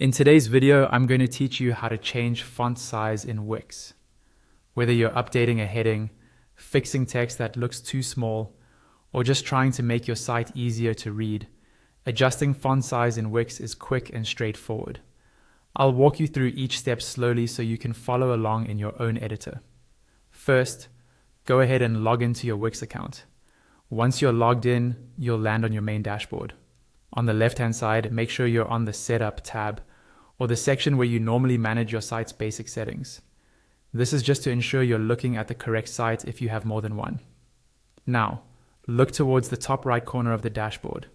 In today's video, I'm going to teach you how to change font size in Wix. Whether you're updating a heading, fixing text that looks too small, or just trying to make your site easier to read, adjusting font size in Wix is quick and straightforward. I'll walk you through each step slowly so you can follow along in your own editor. First, go ahead and log into your Wix account. Once you're logged in, you'll land on your main dashboard. On the left-hand side, make sure you're on the Setup tab, or the section where you normally manage your site's basic settings. This is just to ensure you're looking at the correct site if you have more than one. Now, look towards the top right corner of the dashboard.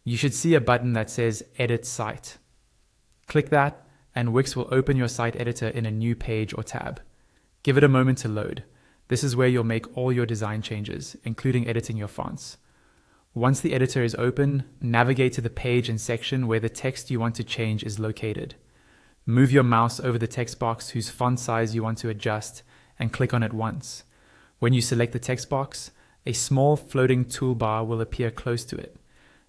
You should see a button that says Edit Site. Click that, and Wix will open your site editor in a new page or tab. Give it a moment to load. This is where you'll make all your design changes, including editing your fonts. Once the editor is open, navigate to the page and section where the text you want to change is located. Move your mouse over the text box whose font size you want to adjust and click on it once. When you select the text box, a small floating toolbar will appear close to it.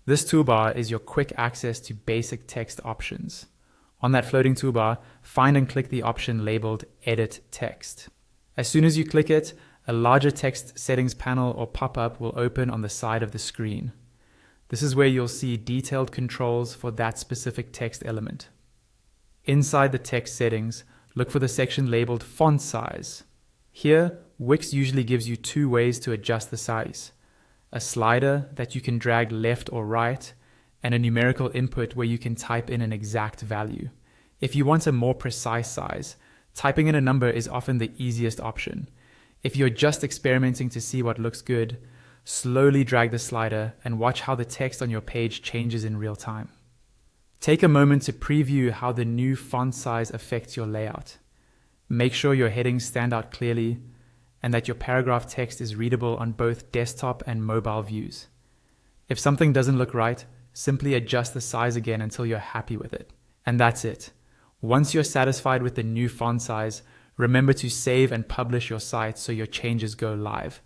This toolbar is your quick access to basic text options. On that floating toolbar, find and click the option labeled Edit Text. As soon as you click it, a larger text settings panel or pop-up will open on the side of the screen. This is where you'll see detailed controls for that specific text element. Inside the text settings, look for the section labeled Font Size. Here, Wix usually gives you two ways to adjust the size: a slider that you can drag left or right, and a numerical input where you can type in an exact value. If you want a more precise size, typing in a number is often the easiest option. If you're just experimenting to see what looks good, slowly drag the slider and watch how the text on your page changes in real time. Take a moment to preview how the new font size affects your layout. Make sure your headings stand out clearly and that your paragraph text is readable on both desktop and mobile views. If something doesn't look right, simply adjust the size again until you're happy with it. And that's it. Once you're satisfied with the new font size, remember to save and publish your site so your changes go live.